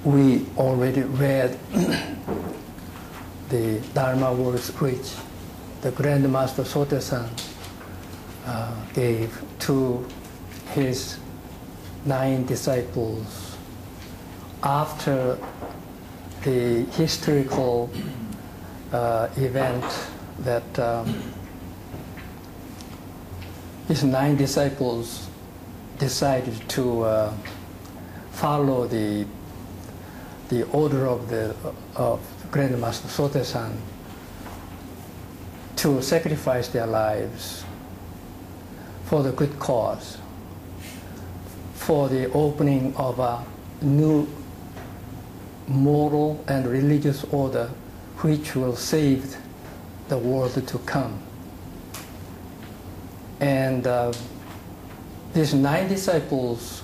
we already read the Dharma words which the Grand Master Sotaesan gave to his 9 disciples after the historical event that his 9 disciples decided to follow the order of Grand Master Sotaesan to sacrifice their lives for the good cause, for the opening of a new moral and religious order which will save the world to come. And these 9 disciples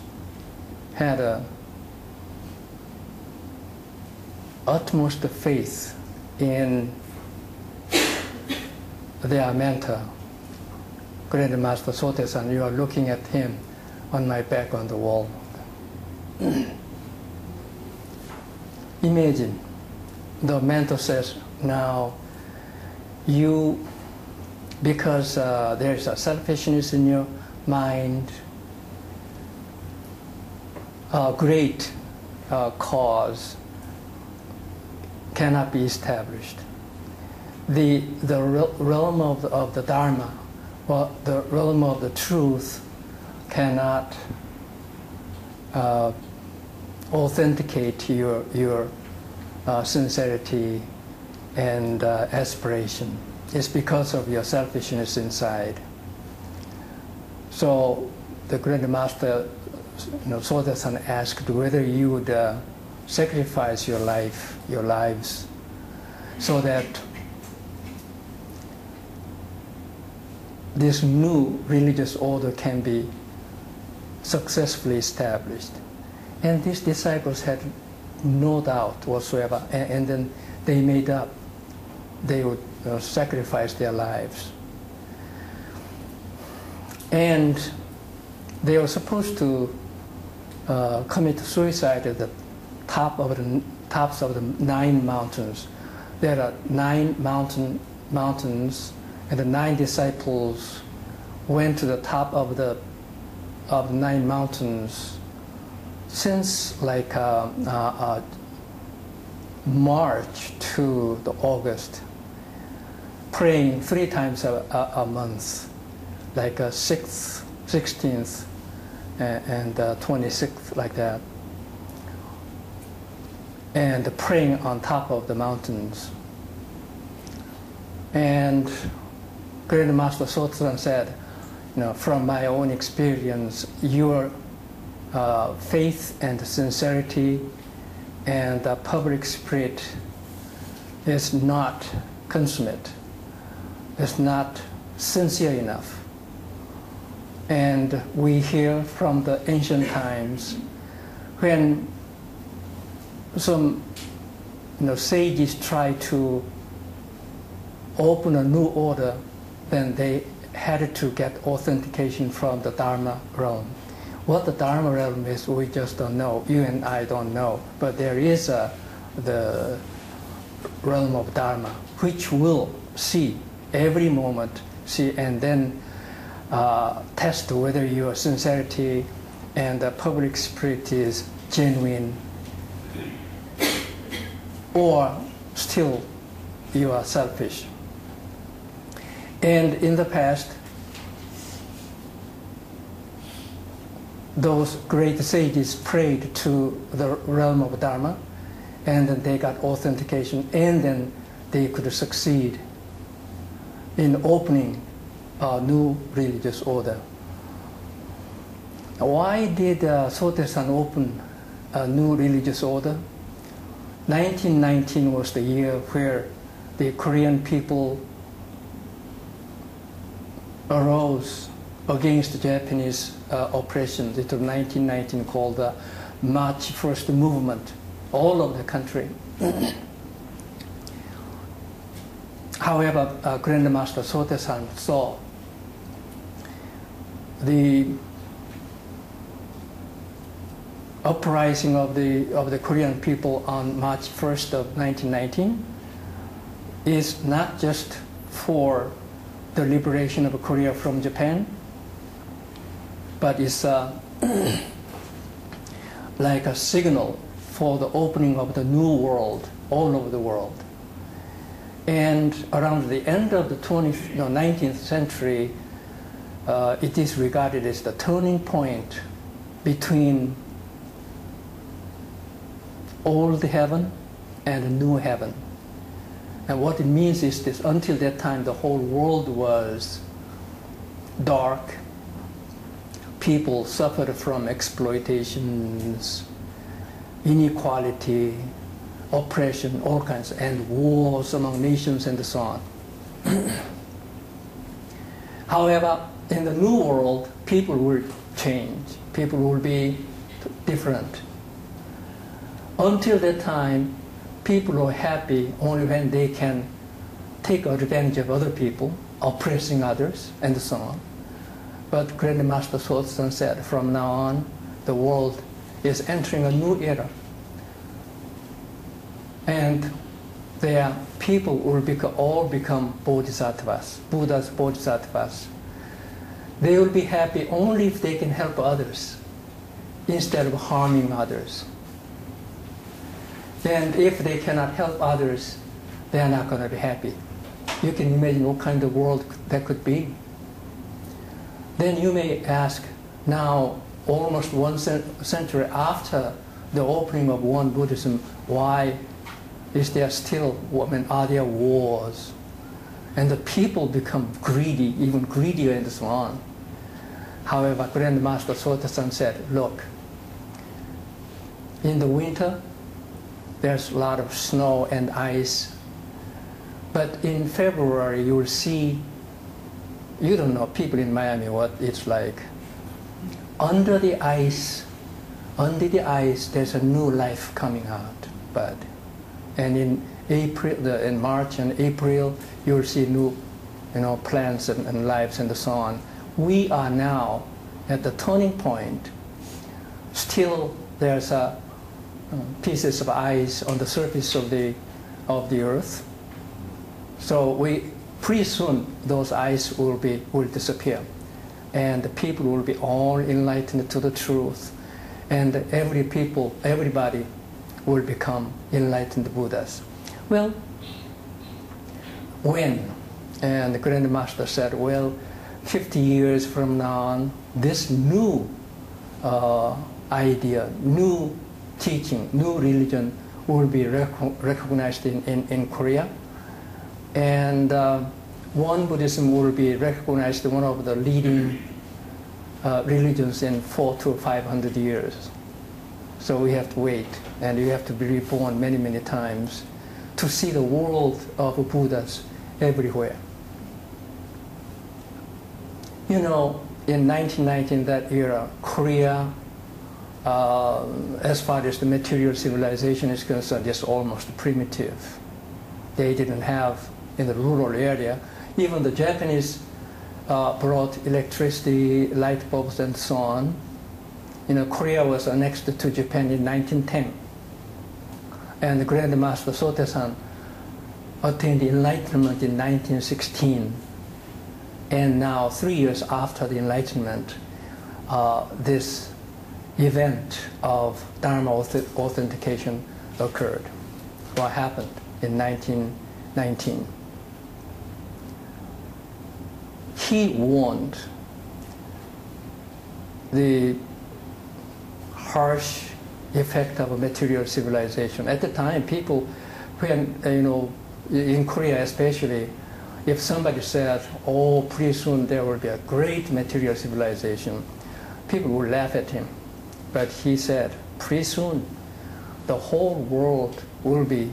had a utmost faith in their mentor, Grand Master Sotaesan. You are looking at him on my back on the wall. Imagine the mentor says, now you, because there is a selfishness in your mind, a great cause cannot be established. The realm of the Dharma, or the realm of the truth, cannot authenticate your sincerity and aspiration. It's because of your selfishness inside. So the Grand Master Sotaesan asked whether you would sacrifice your lives, so that this new religious order can be successfully established. And these disciples had no doubt whatsoever, and then they made up, they would sacrifice their lives. And they were supposed to commit suicide at the tops of the 9 mountains. There are 9 mountains, and the 9 disciples went to the top of the 9 mountains since like March to the August, praying 3 times a month, like 6th, 16th, and 26th, like that, and praying on top of the mountains. And Grand Master Sotaesan said, from my own experience, your faith and sincerity and public spirit is not consummate. It's not sincere enough. And we hear from the ancient times when some sages try to open a new order, then they had to get authentication from the Dharma realm. What the Dharma realm is, we just don't know. You and I don't know. But there is the realm of Dharma, which will see every moment, and then test whether your sincerity and the public spirit is genuine, or still you are selfish. And in the past, those great sages prayed to the realm of Dharma, and then they got authentication, and then they could succeed in opening a new religious order. Why did Sotaesan open a new religious order? 1919 was the year where the Korean people arose against Japanese oppression. It was 1919, called the March First Movement, all over the country. However, Grand Master Sotaesan saw uprising of the Korean people on March 1st of 1919 is not just for the liberation of Korea from Japan, but it's like a signal for the opening of the new world all over the world. And around the end of the 19th century, it is regarded as the turning point between old heaven and new heaven. And what it means is this: until that time, the whole world was dark. People suffered from exploitations, inequality, oppression, all kinds, and wars among nations and so on. However, in the new world, people will change. People will be different. Until that time, people are happy only when they can take advantage of other people, oppressing others, and so on. But Grandmaster Soto-san said, from now on, the world is entering a new era. And their people will all become bodhisattvas, Buddhas, bodhisattvas. They will be happy only if they can help others instead of harming others. And if they cannot help others, they are not going to be happy. You can imagine what kind of world that could be. Then you may ask, now, almost one century after the opening of WonBuddhism, why is there still, are there wars? And the people become greedy, even greedier and so on. However, Grandmaster Soto-san said, look, in the winter, there's a lot of snow and ice. But in February, you will see, you don't know, people in Miami, what it's like. Under the ice, there's a new life coming out, bud. And in March and April, you'll see new, plants and lives and so on. We are now at the turning point. Still, there's pieces of ice on the surface of the earth. So pretty soon those ice will disappear, and the people will be all enlightened to the truth, and everybody will become enlightened Buddhas. Well, when? And the Grandmaster said, well, 50 years from now on, this new idea, new teaching, new religion will be recognized in Korea. And WonBuddhism will be recognized one of the leading religions in 400 to 500 years. So we have to wait, and you have to be reborn many, many times to see the world of Buddhas everywhere. In 1919, that era, Korea, as far as the material civilization is concerned, is almost primitive. They didn't have, in the rural area, even the Japanese brought electricity, light bulbs, and so on. Korea was annexed to Japan in 1910. And the Grandmaster Soto-san attained enlightenment in 1916. And now, 3 years after the enlightenment, this event of Dharma-Authentication occurred. What happened in 1919? He warned the harsh effect of a material civilization. At the time, people, when, in Korea especially, if somebody said, oh, pretty soon there will be a great material civilization, people would laugh at him. But he said, pretty soon, the whole world will be